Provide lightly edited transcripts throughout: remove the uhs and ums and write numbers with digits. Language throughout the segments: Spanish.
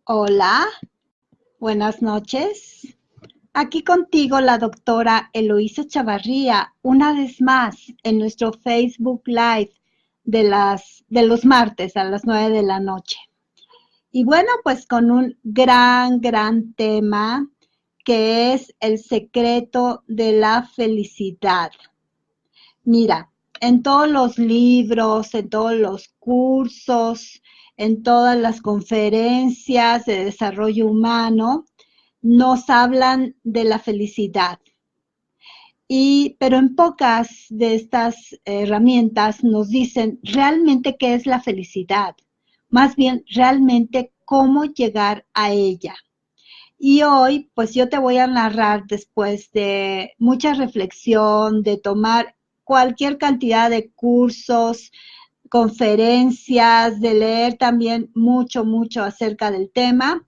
Hola, buenas noches. Aquí contigo la doctora Eloísa Chavarría, una vez más en nuestro Facebook Live de los martes a las 9 de la noche. Y bueno, pues con un gran tema que es el secreto de la felicidad. Mira, en todos los libros, en todos los cursos, en todas las conferencias de desarrollo humano, nos hablan de la felicidad. Pero en pocas de estas herramientas nos dicen realmente qué es la felicidad, más bien realmente cómo llegar a ella. Y hoy, pues yo te voy a narrar después de mucha reflexión, de tomar cualquier cantidad de cursos, conferencias, de leer también mucho acerca del tema,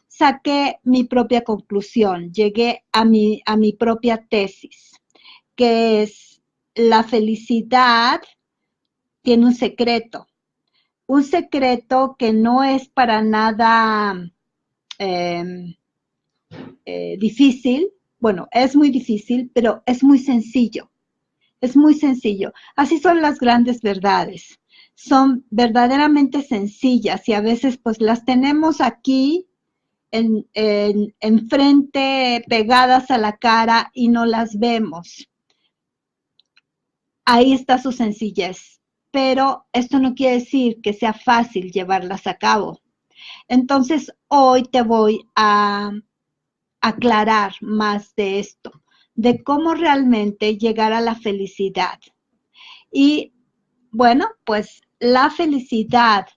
saqué mi propia conclusión, llegué a mi propia tesis, que es la felicidad tiene un secreto que no es para nada eh, difícil, bueno, es muy difícil, pero es muy sencillo, es muy sencillo. Así son las grandes verdades, son verdaderamente sencillas y a veces pues las tenemos aquí enfrente, pegadas a la cara y no las vemos. Ahí está su sencillez, pero esto no quiere decir que sea fácil llevarlas a cabo. Entonces, hoy te voy a aclarar más de esto, de cómo realmente llegar a la felicidad. Y bueno, pues la felicidad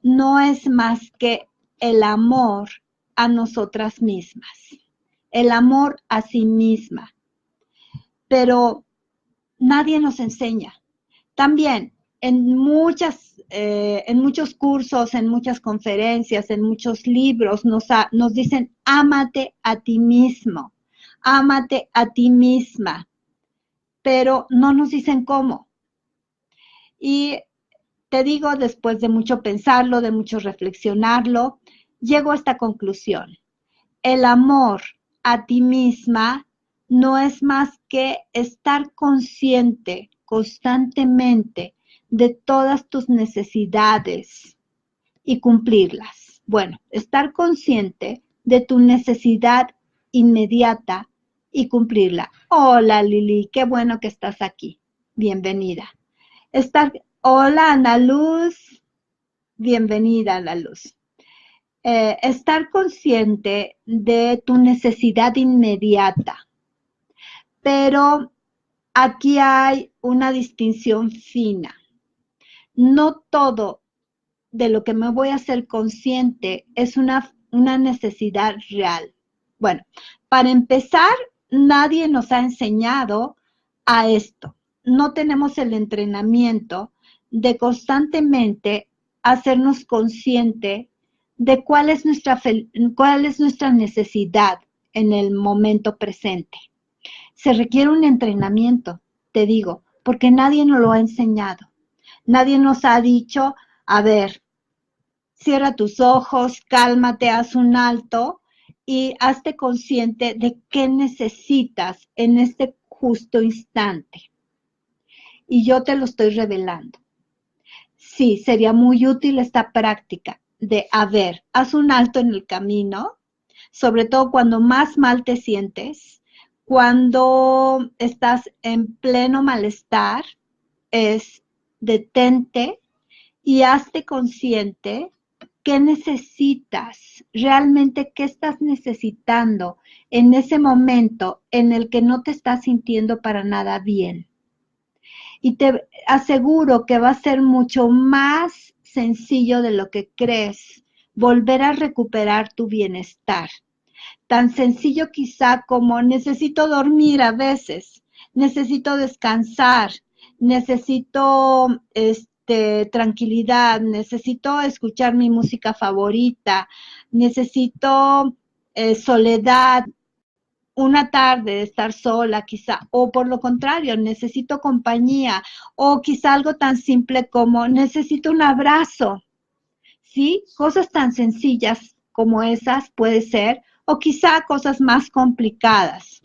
no es más que el amor a nosotras mismas, el amor a sí misma, pero nadie nos enseña. También en muchos cursos, en muchas conferencias, en muchos libros nos dicen, ámate a ti mismo, ámate a ti misma, pero no nos dicen cómo. Y te digo, después de mucho pensarlo, de mucho reflexionarlo, llego a esta conclusión. El amor a ti misma no es más que estar consciente constantemente de todas tus necesidades y cumplirlas. Bueno, estar consciente de tu necesidad inmediata y cumplirla. Hola Lili, qué bueno que estás aquí. Bienvenida. Hola Ana Luz, bienvenida Ana Luz. Estar consciente de tu necesidad inmediata, pero aquí hay una distinción fina. No todo de lo que me voy a hacer consciente es una necesidad real. Bueno, para empezar, nadie nos ha enseñado a esto. No tenemos el entrenamiento de constantemente hacernos consciente de cuál es nuestra necesidad en el momento presente. Se requiere un entrenamiento, te digo, porque nadie nos lo ha enseñado. Nadie nos ha dicho, a ver, cierra tus ojos, cálmate, haz un alto y hazte consciente de qué necesitas en este justo instante. Y yo te lo estoy revelando. Sí, sería muy útil esta práctica de, a ver, haz un alto en el camino, sobre todo cuando más mal te sientes, cuando estás en pleno malestar, es detente y hazte consciente qué necesitas, realmente qué estás necesitando en ese momento en el que no te estás sintiendo para nada bien. Y te aseguro que va a ser mucho más sencillo de lo que crees volver a recuperar tu bienestar. Tan sencillo quizá como necesito dormir a veces, necesito descansar, necesito tranquilidad, necesito escuchar mi música favorita, necesito soledad, una tarde de estar sola quizá, o por lo contrario, necesito compañía, o quizá algo tan simple como necesito un abrazo, ¿sí? Cosas tan sencillas como esas puede ser, o quizá cosas más complicadas.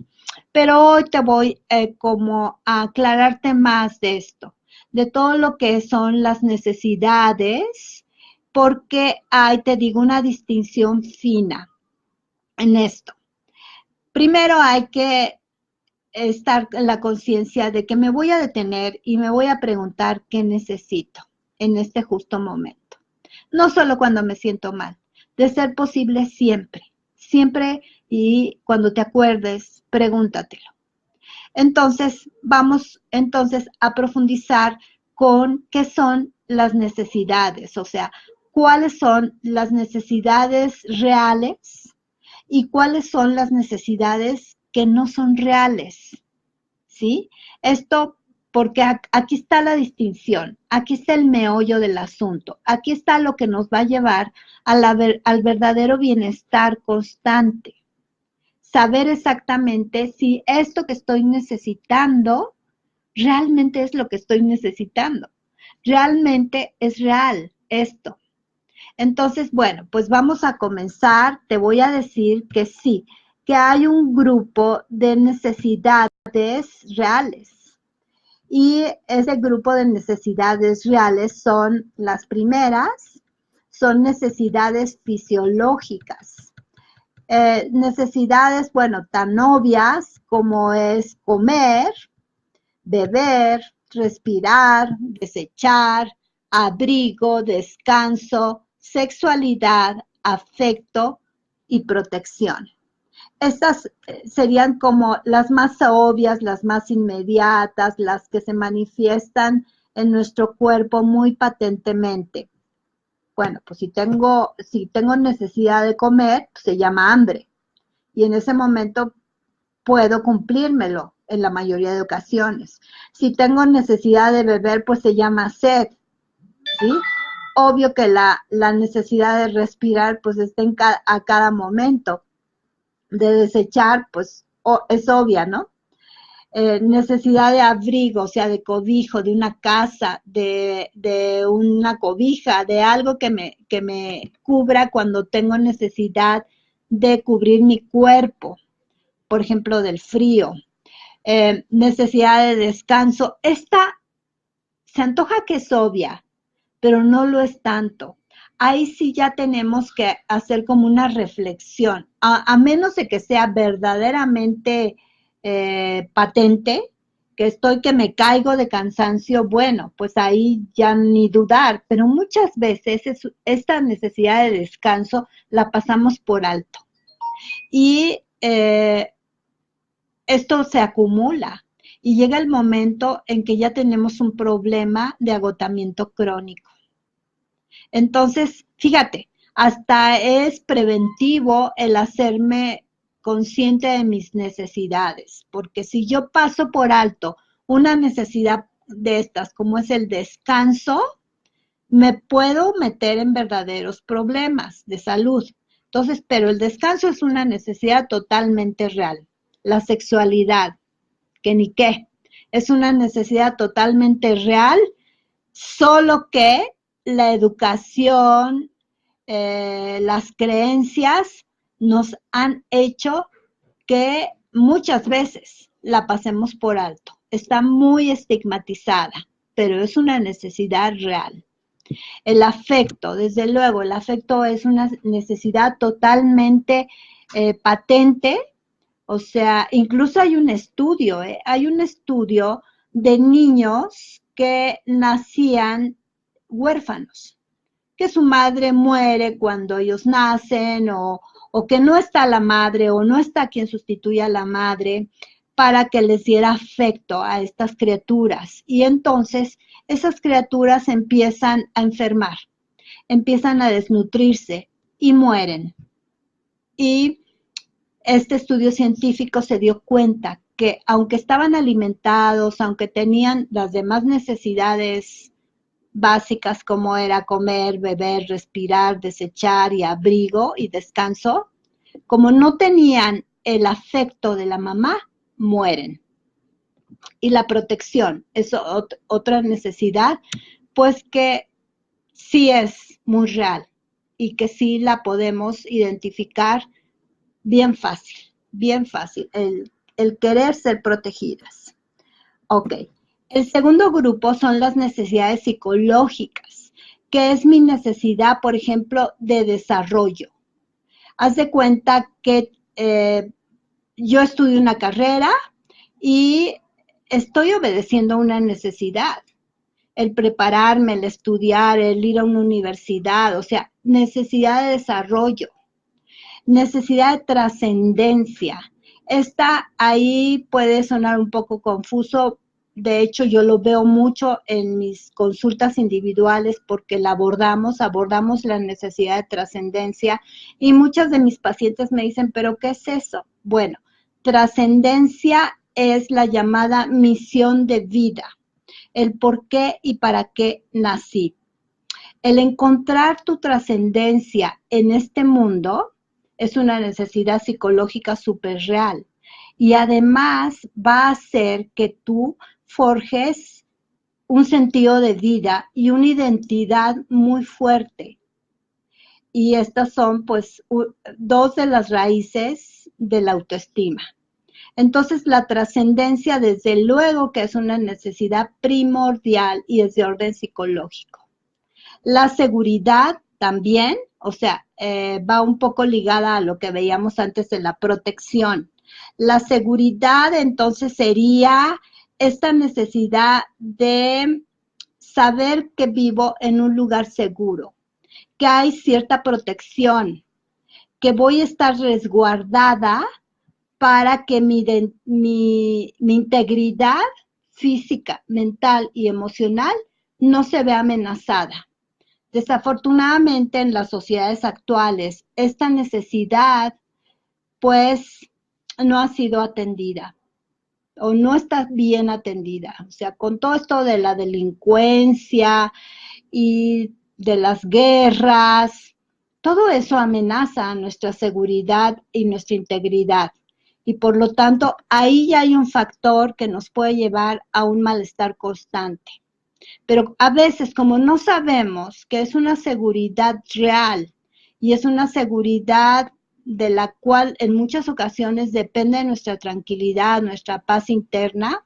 Pero hoy te voy como a aclararte más de esto, de todo lo que son las necesidades, porque hay, te digo, una distinción fina en esto. Primero hay que estar en la conciencia de que me voy a detener y me voy a preguntar qué necesito en este justo momento. No solo cuando me siento mal, de ser posible siempre, siempre, y cuando te acuerdes, pregúntatelo. Entonces, vamos entonces a profundizar con qué son las necesidades, o sea, cuáles son las necesidades reales y cuáles son las necesidades que no son reales, ¿sí? Esto porque aquí está la distinción, aquí está el meollo del asunto, aquí está lo que nos va a llevar al verdadero bienestar constante. Saber exactamente si esto que estoy necesitando realmente es lo que estoy necesitando. Realmente es real esto. Entonces, bueno, pues vamos a comenzar. Te voy a decir que sí, que hay un grupo de necesidades reales. Y ese grupo de necesidades reales son las primeras, son necesidades fisiológicas. Necesidades, bueno, tan obvias como es comer, beber, respirar, desechar, abrigo, descanso, sexualidad, afecto y protección. Estas serían como las más obvias, las más inmediatas, las que se manifiestan en nuestro cuerpo muy patentemente. Bueno, pues si tengo necesidad de comer, pues se llama hambre. Y en ese momento puedo cumplírmelo en la mayoría de ocasiones. Si tengo necesidad de beber, pues se llama sed, ¿sí? Obvio que la necesidad de respirar, pues está a cada momento. De desechar, pues es obvia, ¿no? Necesidad de abrigo, o sea, de cobijo, de una casa, de una cobija, de algo que me cubra cuando tengo necesidad de cubrir mi cuerpo, por ejemplo, del frío. Necesidad de descanso. Esta se antoja que es obvia, pero no lo es tanto. Ahí sí ya tenemos que hacer como una reflexión, a menos de que sea verdaderamente patente, que me caigo de cansancio, bueno, pues ahí ya ni dudar, pero muchas veces esta necesidad de descanso la pasamos por alto. Y esto se acumula y llega el momento en que ya tenemos un problema de agotamiento crónico. Entonces, fíjate, hasta es preventivo el hacerme consciente de mis necesidades, porque si yo paso por alto una necesidad de estas, como es el descanso, me puedo meter en verdaderos problemas de salud. Entonces, pero el descanso es una necesidad totalmente real. La sexualidad, que ni qué, es una necesidad totalmente real, solo que la educación, las creencias nos han hecho que muchas veces la pasemos por alto. Está muy estigmatizada, pero es una necesidad real. El afecto, desde luego, el afecto es una necesidad totalmente patente. O sea, incluso hay un estudio de niños que nacían huérfanos, que su madre muere cuando ellos nacen o que no está la madre o no está quien sustituya a la madre para que les diera afecto a estas criaturas. Y entonces esas criaturas empiezan a enfermar, empiezan a desnutrirse y mueren. Y este estudio científico se dio cuenta que aunque estaban alimentados, aunque tenían las demás necesidades básicas como era comer, beber, respirar, desechar y abrigo y descanso, como no tenían el afecto de la mamá, mueren. Y la protección es otra necesidad, pues que sí es muy real y que sí la podemos identificar bien fácil, bien fácil, el querer ser protegidas. Ok, el segundo grupo son las necesidades psicológicas, que es mi necesidad, por ejemplo, de desarrollo. Haz de cuenta que yo estudio una carrera y estoy obedeciendo a una necesidad. El prepararme, el estudiar, el ir a una universidad, o sea, necesidad de desarrollo, necesidad de trascendencia. Esta ahí puede sonar un poco confuso. De hecho, yo lo veo mucho en mis consultas individuales porque la abordamos la necesidad de trascendencia y muchas de mis pacientes me dicen, ¿pero qué es eso? Bueno, trascendencia es la llamada misión de vida, el por qué y para qué nací. El encontrar tu trascendencia en este mundo es una necesidad psicológica súper real y además va a hacer que tú forjes un sentido de vida y una identidad muy fuerte. Y estas son pues dos de las raíces de la autoestima. Entonces la trascendencia desde luego que es una necesidad primordial y es de orden psicológico. La seguridad también, o sea, va un poco ligada a lo que veíamos antes de la protección. La seguridad entonces sería esta necesidad de saber que vivo en un lugar seguro, que hay cierta protección, que voy a estar resguardada para que mi integridad física, mental y emocional no se vea amenazada. Desafortunadamente en las sociedades actuales, esta necesidad pues no ha sido atendida o no está bien atendida. O sea, con todo esto de la delincuencia y de las guerras, todo eso amenaza nuestra seguridad y nuestra integridad. Y por lo tanto, ahí ya hay un factor que nos puede llevar a un malestar constante. Pero a veces, como no sabemos que es una seguridad real y es una seguridad de la cual en muchas ocasiones depende nuestra tranquilidad, nuestra paz interna,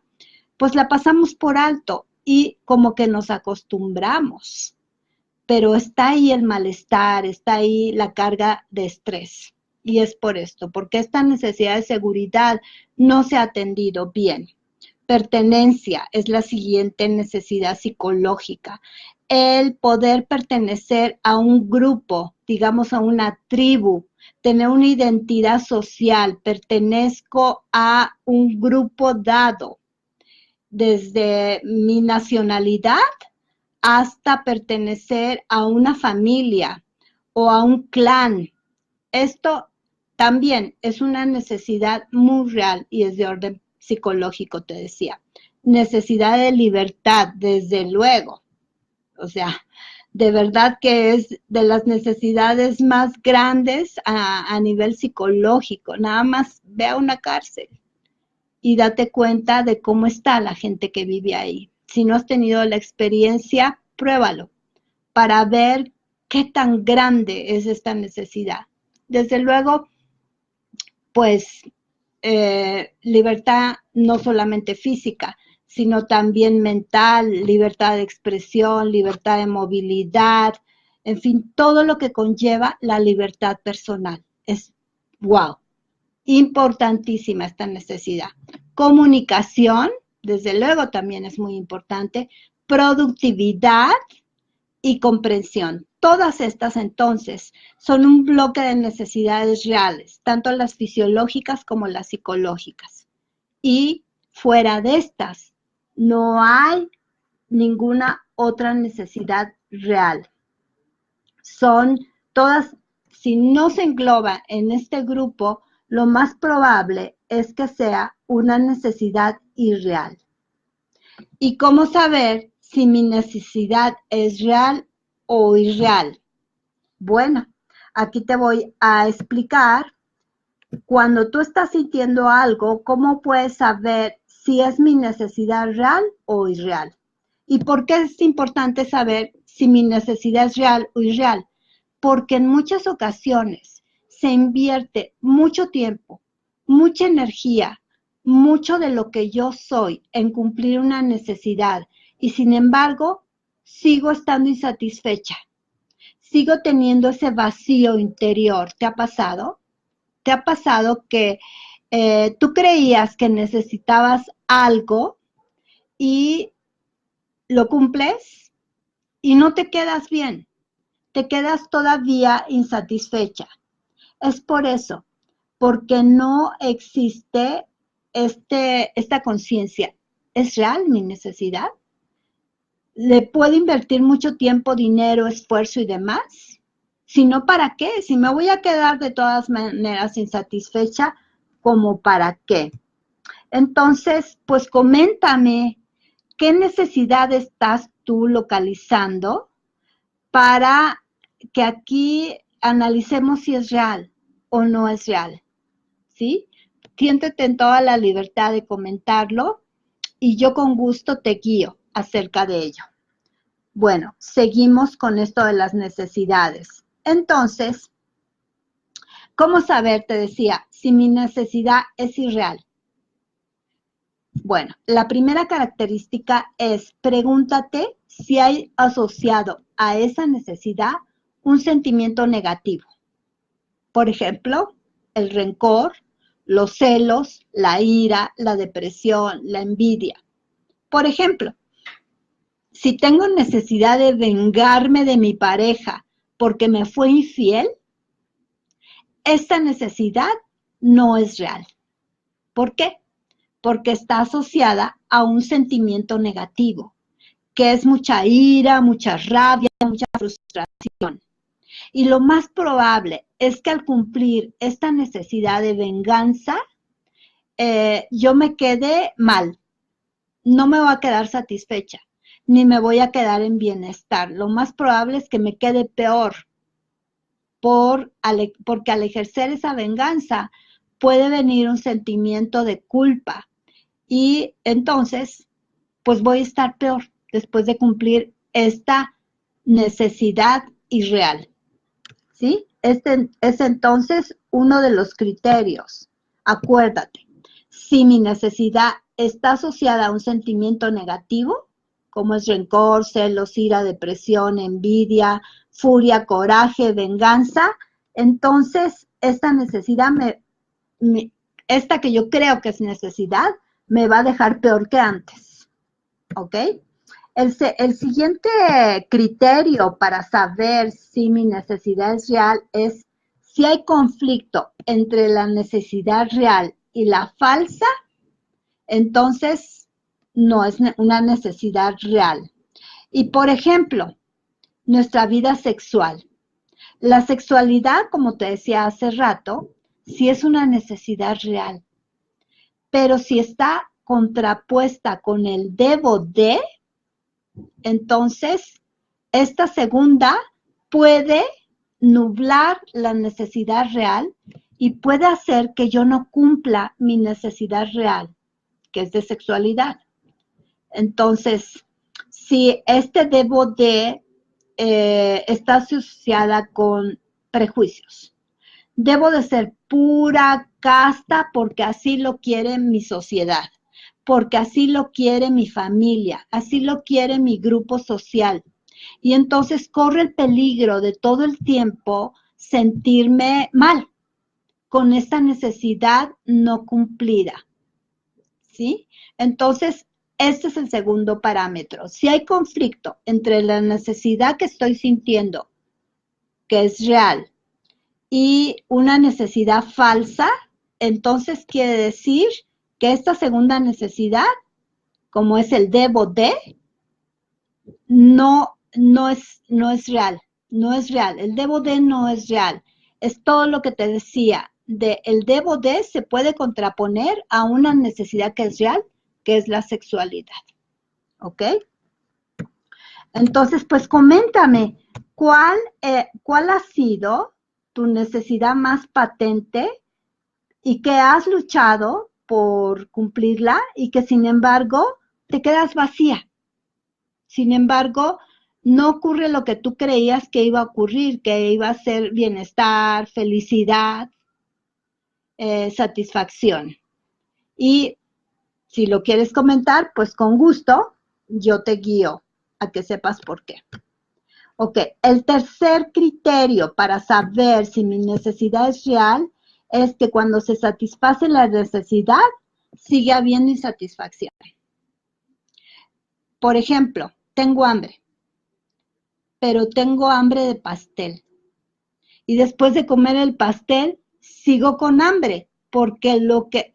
pues la pasamos por alto y como que nos acostumbramos. Pero está ahí el malestar, está ahí la carga de estrés. Y es por esto, porque esta necesidad de seguridad no se ha atendido bien. Pertenencia es la siguiente necesidad psicológica. El poder pertenecer a un grupo, digamos a una tribu, tener una identidad social, pertenezco a un grupo dado, desde mi nacionalidad hasta pertenecer a una familia o a un clan. Esto también es una necesidad muy real y es de orden psicológico, te decía. Necesidad de libertad, desde luego. O sea, de verdad que es de las necesidades más grandes a nivel psicológico. Nada más ve a una cárcel y date cuenta de cómo está la gente que vive ahí. Si no has tenido la experiencia, pruébalo para ver qué tan grande es esta necesidad. Desde luego, pues libertad no solamente física, sino también mental, libertad de expresión, libertad de movilidad, en fin, todo lo que conlleva la libertad personal. Es wow, importantísima esta necesidad. Comunicación, desde luego también es muy importante. Productividad y comprensión. Todas estas entonces son un bloque de necesidades reales, tanto las fisiológicas como las psicológicas. Y fuera de estas, no hay ninguna otra necesidad real. Son todas, si no se engloba en este grupo, lo más probable es que sea una necesidad irreal. ¿Y cómo saber si mi necesidad es real o irreal? Bueno, aquí te voy a explicar. Cuando tú estás sintiendo algo, ¿cómo puedes saber si es mi necesidad real o irreal? ¿Y por qué es importante saber si mi necesidad es real o irreal? porque en muchas ocasiones se invierte mucho tiempo, mucha energía, mucho de lo que yo soy en cumplir una necesidad y sin embargo sigo estando insatisfecha, sigo teniendo ese vacío interior. ¿Te ha pasado? ¿Te ha pasado que tú creías que necesitabas algo y lo cumples y no te quedas bien? Te quedas todavía insatisfecha. Es por eso, porque no existe esta conciencia. ¿Es real mi necesidad? ¿Le puedo invertir mucho tiempo, dinero, esfuerzo y demás? Si no, ¿para qué? Si me voy a quedar de todas maneras insatisfecha, ¿como para qué? Entonces, pues coméntame, ¿qué necesidad estás tú localizando para que aquí analicemos si es real o no es real? ¿Sí? Siéntete en toda la libertad de comentarlo y yo con gusto te guío acerca de ello. Bueno, seguimos con esto de las necesidades. Entonces, ¿cómo saber, te decía, si mi necesidad es irreal? Bueno, la primera característica es pregúntate si hay asociado a esa necesidad un sentimiento negativo. Por ejemplo, el rencor, los celos, la ira, la depresión, la envidia. Por ejemplo, si tengo necesidad de vengarme de mi pareja porque me fue infiel, esta necesidad no es real. ¿Por qué? Porque está asociada a un sentimiento negativo, que es mucha ira, mucha rabia, mucha frustración. Y lo más probable es que al cumplir esta necesidad de venganza, yo me quede mal, no me voy a quedar satisfecha, ni me voy a quedar en bienestar. Lo más probable es que me quede peor, porque al ejercer esa venganza puede venir un sentimiento de culpa y entonces pues voy a estar peor después de cumplir esta necesidad irreal. ¿Sí? Este es entonces uno de los criterios. Acuérdate, si mi necesidad está asociada a un sentimiento negativo, como es rencor, celos, ira, depresión, envidia, furia, coraje, venganza, entonces esta necesidad, esta que yo creo que es necesidad, me va a dejar peor que antes. ¿Ok? El siguiente criterio para saber si mi necesidad es real es si hay conflicto entre la necesidad real y la falsa, entonces no es una necesidad real. Y por ejemplo, nuestra vida sexual. La sexualidad, como te decía hace rato, sí es una necesidad real, pero si está contrapuesta con el debo de, entonces esta segunda puede nublar la necesidad real y puede hacer que yo no cumpla mi necesidad real, que es de sexualidad. Entonces, si este debo de está asociada con prejuicios. Debo de ser pura, casta, porque así lo quiere mi sociedad, porque así lo quiere mi familia, así lo quiere mi grupo social. Y entonces corre el peligro de todo el tiempo sentirme mal con esta necesidad no cumplida. ¿Sí? Entonces, este es el segundo parámetro. Si hay conflicto entre la necesidad que estoy sintiendo, que es real, y una necesidad falsa, entonces quiere decir que esta segunda necesidad, como es el debo de, no es real. No es real. El debo de no es real. Es todo lo que te decía. El debo de se puede contraponer a una necesidad que es real, que es la sexualidad. ¿Ok? Entonces, pues coméntame, ¿cuál ha sido tu necesidad más patente y que has luchado por cumplirla y que sin embargo te quedas vacía? Sin embargo, no ocurre lo que tú creías que iba a ocurrir, que iba a ser bienestar, felicidad, satisfacción. Y si lo quieres comentar, pues con gusto yo te guío a que sepas por qué. Ok, el tercer criterio para saber si mi necesidad es real es que cuando se satisface la necesidad, sigue habiendo insatisfacción. Por ejemplo, tengo hambre, pero tengo hambre de pastel. Y después de comer el pastel, sigo con hambre, porque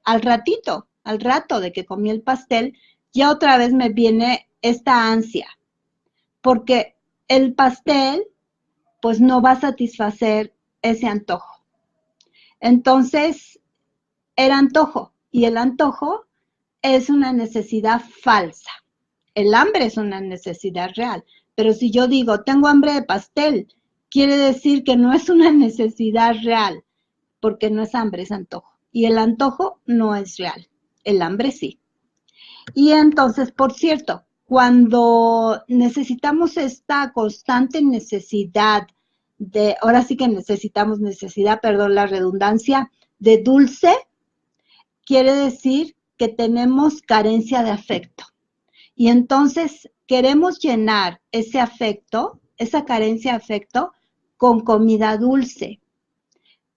al rato de que comí el pastel, ya otra vez me viene esta ansia, porque el pastel pues no va a satisfacer ese antojo. Entonces, el antojo es una necesidad falsa. El hambre es una necesidad real, pero si yo digo, tengo hambre de pastel, quiere decir que no es una necesidad real, porque no es hambre, es antojo. Y el antojo no es real, el hambre sí. Y entonces, por cierto, cuando necesitamos esta constante necesidad ahora sí que necesitamos perdón la redundancia, de dulce, quiere decir que tenemos carencia de afecto. Y entonces queremos llenar ese afecto, esa carencia de afecto, con comida dulce.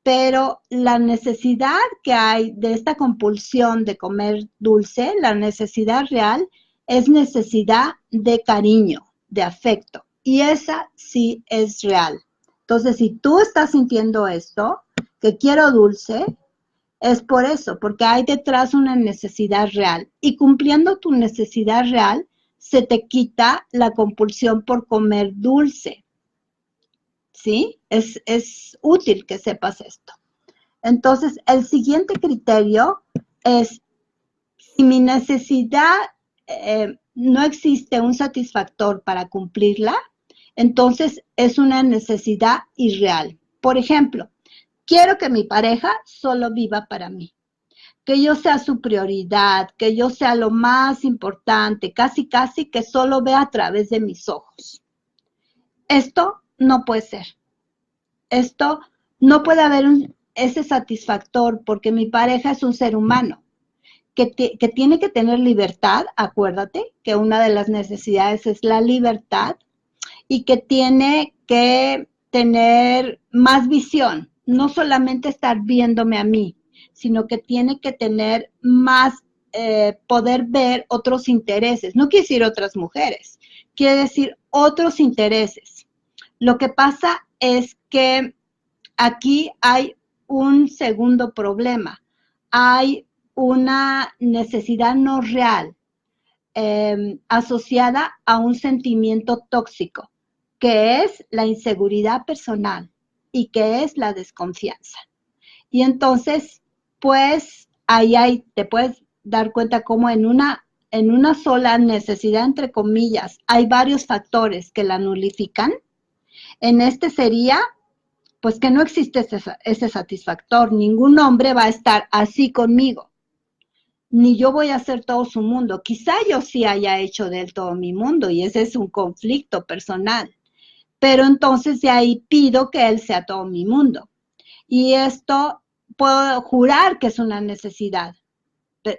Pero la necesidad que hay de esta compulsión de comer dulce, la necesidad real, es necesidad de cariño, de afecto. Y esa sí es real. Entonces, si tú estás sintiendo esto, que quiero dulce, es por eso, porque hay detrás una necesidad real. Y cumpliendo tu necesidad real, se te quita la compulsión por comer dulce. ¿Sí? Es útil que sepas esto. Entonces, el siguiente criterio es, si mi necesidad no existe un satisfactor para cumplirla, entonces es una necesidad irreal. Por ejemplo, quiero que mi pareja solo viva para mí, que yo sea su prioridad, que yo sea lo más importante, casi que solo vea a través de mis ojos. Esto no puede ser. Esto no puede haber ese satisfactor porque mi pareja es un ser humano que tiene que tener libertad, acuérdate que una de las necesidades es la libertad y que tiene que tener más visión, no solamente estar viéndome a mí, sino que tiene que tener más poder ver otros intereses. No quiere decir otras mujeres, quiere decir otros intereses. Lo que pasa es que aquí hay un segundo problema. Hay una necesidad no real asociada a un sentimiento tóxico, que es la inseguridad personal y que es la desconfianza. Y entonces, pues, ahí te puedes dar cuenta cómo en una sola necesidad, entre comillas, hay varios factores que la nulifican. En este sería, pues, que no existe ese satisfactor. Ningún hombre va a estar así conmigo, ni yo voy a hacer todo su mundo. Quizá yo sí haya hecho de él todo mi mundo y ese es un conflicto personal. Pero entonces de ahí pido que él sea todo mi mundo. Y esto puedo jurar que es una necesidad.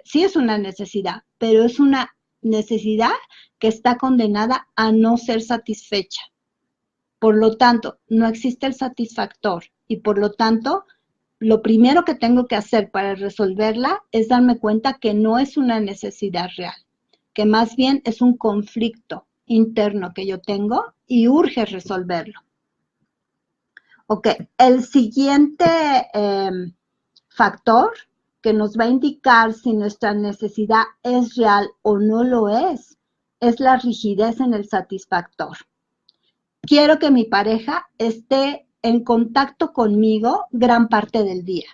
Sí es una necesidad, pero es una necesidad que está condenada a no ser satisfecha. Por lo tanto, no existe el satisfactor y por lo tanto, lo primero que tengo que hacer para resolverla es darme cuenta que no es una necesidad real, que más bien es un conflicto interno que yo tengo y urge resolverlo. Ok, el siguiente factor que nos va a indicar si nuestra necesidad es real o no lo es la rigidez en el satisfactor. Quiero que mi pareja esté en contacto conmigo gran parte del día.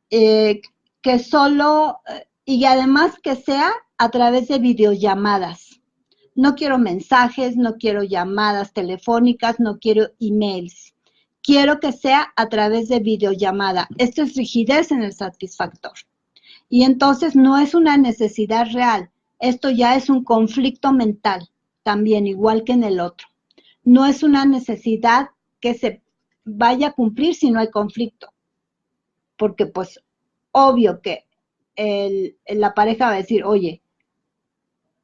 Que solo, y además que sea a través de videollamadas. No quiero mensajes, no quiero llamadas telefónicas, no quiero emails. Quiero que sea a través de videollamada. Esto es rigidez en el satisfactor. Y entonces no es una necesidad real. Esto ya es un conflicto mental. también igual que en el otro. No es una necesidad que se vaya a cumplir si no hay conflicto, porque pues obvio que la pareja va a decir, oye,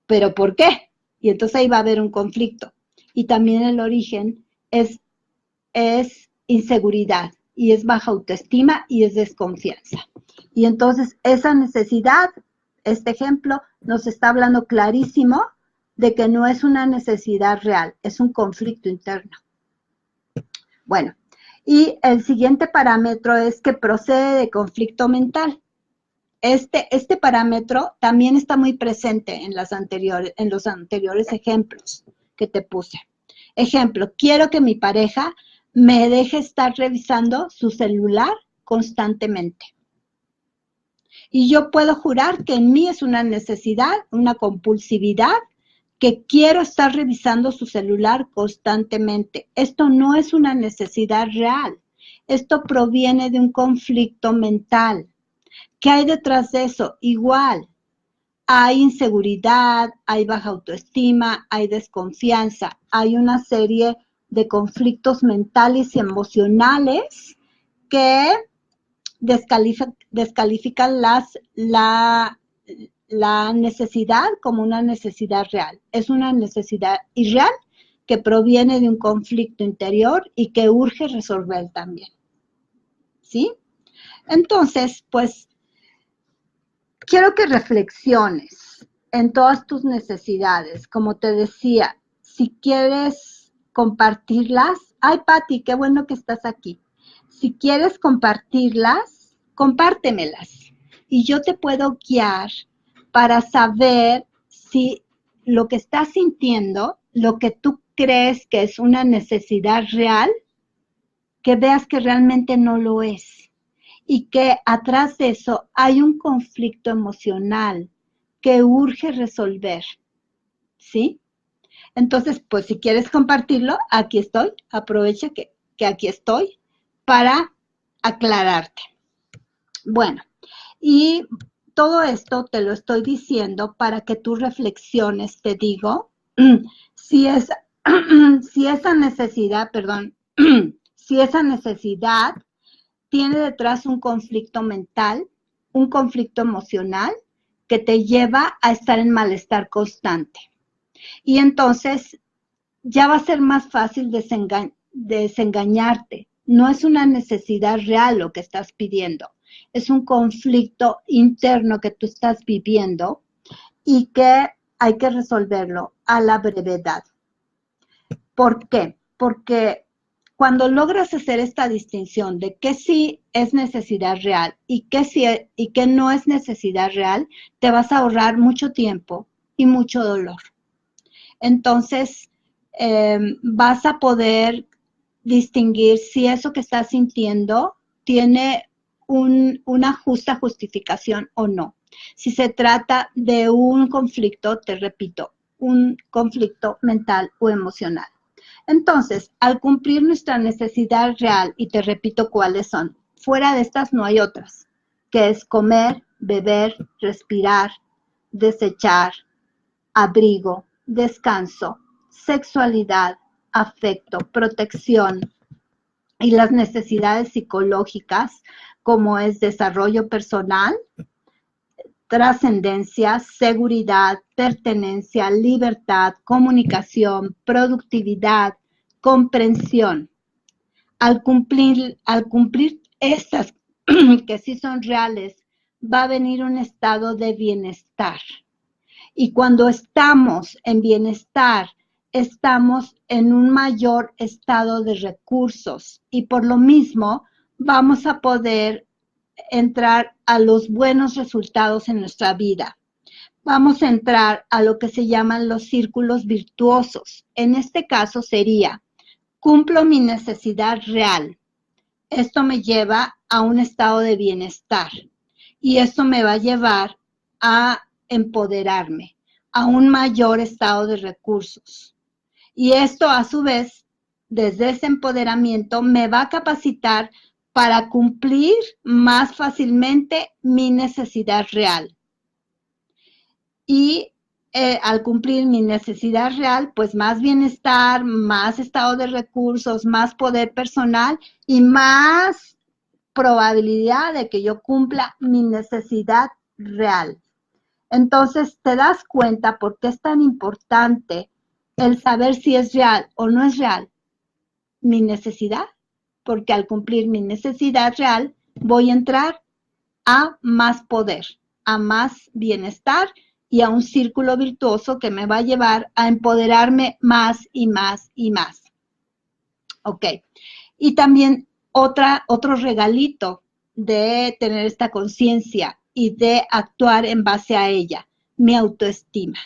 ¿pero por qué? Y entonces ahí va a haber un conflicto. Y también el origen es inseguridad, y es baja autoestima, y es desconfianza. Y entonces esa necesidad, este ejemplo, nos está hablando clarísimo de que no es una necesidad real, es un conflicto interno. Bueno, y el siguiente parámetro es que procede de conflicto mental. Este parámetro también está muy presente en los anteriores ejemplos que te puse. Ejemplo, quiero que mi pareja me deje estar revisando su celular constantemente. Y yo puedo jurar que en mí es una necesidad, una compulsividad, que quiero estar revisando su celular constantemente. Esto no es una necesidad real. Esto proviene de un conflicto mental. ¿Qué hay detrás de eso? Igual, hay inseguridad, hay baja autoestima, hay desconfianza, hay una serie de conflictos mentales y emocionales que descalifican la necesidad como una necesidad real. Es una necesidad irreal que proviene de un conflicto interior y que urge resolver también. ¿Sí? Entonces, pues, quiero que reflexiones en todas tus necesidades. Como te decía, si quieres compartirlas, ay, Pati, qué bueno que estás aquí. Si quieres compartirlas, compártemelas. Y yo te puedo guiar para saber si lo que estás sintiendo, lo que tú crees que es una necesidad real, que veas que realmente no lo es. Y que atrás de eso hay un conflicto emocional que urge resolver, ¿sí? Entonces, pues si quieres compartirlo, aquí estoy, aprovecha que aquí estoy para aclararte. Bueno, y todo esto te lo estoy diciendo para que tú reflexiones, te digo, si esa necesidad, si esa necesidad tiene detrás un conflicto mental, un conflicto emocional que te lleva a estar en malestar constante. Y entonces ya va a ser más fácil desengañarte. No es una necesidad real lo que estás pidiendo, es un conflicto interno que tú estás viviendo y que hay que resolverlo a la brevedad. ¿Por qué? Porque cuando logras hacer esta distinción de qué sí es necesidad real y qué no es necesidad real, te vas a ahorrar mucho tiempo y mucho dolor. Entonces, vas a poder distinguir si eso que estás sintiendo tiene una justa justificación o no. Si se trata de un conflicto, te repito, un conflicto mental o emocional. Entonces, al cumplir nuestra necesidad real, y te repito cuáles son, fuera de estas no hay otras, que es comer, beber, respirar, desechar, abrigo, descanso, sexualidad, afecto, protección y las necesidades psicológicas como es desarrollo personal, trascendencia, seguridad, pertenencia, libertad, comunicación, productividad, comprensión. Al cumplir estas que sí son reales, va a venir un estado de bienestar. Y cuando estamos en bienestar, estamos en un mayor estado de recursos y por lo mismo vamos a poder entrar a los buenos resultados en nuestra vida. Vamos a entrar a lo que se llaman los círculos virtuosos. En este caso sería, cumplo mi necesidad real. Esto me lleva a un estado de bienestar y esto me va a llevar a empoderarme, a un mayor estado de recursos. Y esto a su vez, desde ese empoderamiento, me va a capacitar para cumplir más fácilmente mi necesidad real. Y al cumplir mi necesidad real, pues más bienestar, más estado de recursos, más poder personal y más probabilidad de que yo cumpla mi necesidad real. Entonces, te das cuenta por qué es tan importante el saber si es real o no es real mi necesidad, porque al cumplir mi necesidad real voy a entrar a más poder, a más bienestar y a un círculo virtuoso que me va a llevar a empoderarme más y más y más. Ok. Y también otro regalito de tener esta conciencia y de actuar en base a ella, mi autoestima.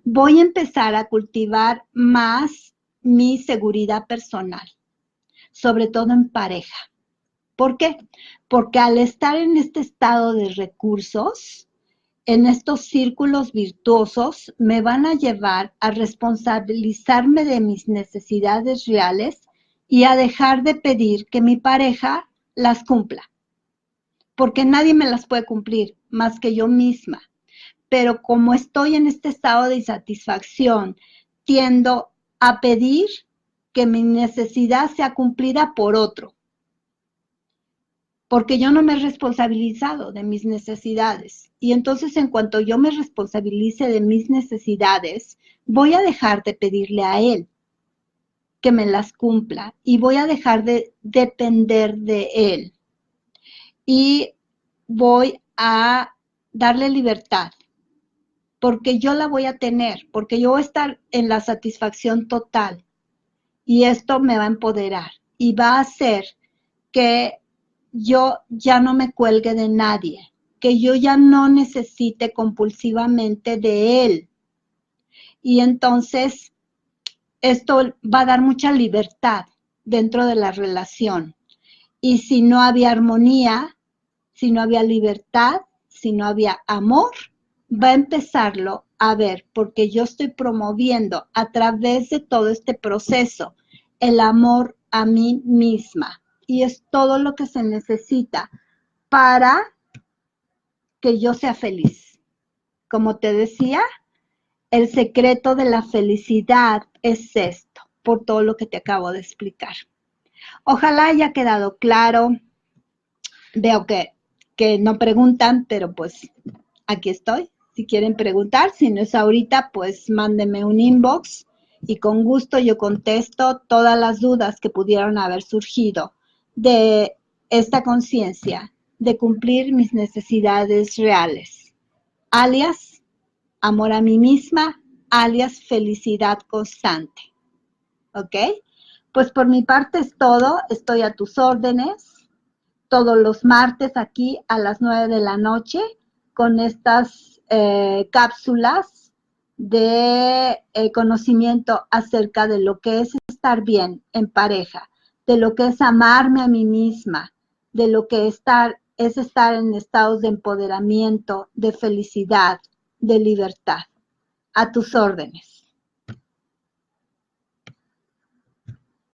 Voy a empezar a cultivar más mi seguridad personal, sobre todo en pareja. ¿Por qué? Porque al estar en este estado de recursos, en estos círculos virtuosos, me van a llevar a responsabilizarme de mis necesidades reales y a dejar de pedir que mi pareja las cumpla, porque nadie me las puede cumplir más que yo misma. Pero como estoy en este estado de insatisfacción, tiendo a pedir que mi necesidad sea cumplida por otro, porque yo no me he responsabilizado de mis necesidades. Y entonces en cuanto yo me responsabilice de mis necesidades, voy a dejar de pedirle a él que me las cumpla y voy a dejar de depender de él. Y voy a darle libertad, porque yo la voy a tener, porque yo voy a estar en la satisfacción total. Y esto me va a empoderar y va a hacer que yo ya no me cuelgue de nadie, que yo ya no necesite compulsivamente de él. Y entonces esto va a dar mucha libertad dentro de la relación. Y si no había armonía, si no había libertad, si no había amor, va a empezarlo a ver, porque yo estoy promoviendo a través de todo este proceso el amor a mí misma. Y es todo lo que se necesita para que yo sea feliz. Como te decía, el secreto de la felicidad es esto, por todo lo que te acabo de explicar. Ojalá haya quedado claro. Veo que no preguntan, pero pues aquí estoy. Si quieren preguntar, si no es ahorita, pues mándenme un inbox y con gusto yo contesto todas las dudas que pudieron haber surgido de esta conciencia de cumplir mis necesidades reales, alias amor a mí misma, alias felicidad constante. ¿Ok? Pues por mi parte es todo, estoy a tus órdenes todos los martes aquí a las 9 de la noche con estas cápsulas de conocimiento acerca de lo que es estar bien en pareja, de lo que es amarme a mí misma, de lo que es estar en estados de empoderamiento, de felicidad, de libertad. A tus órdenes.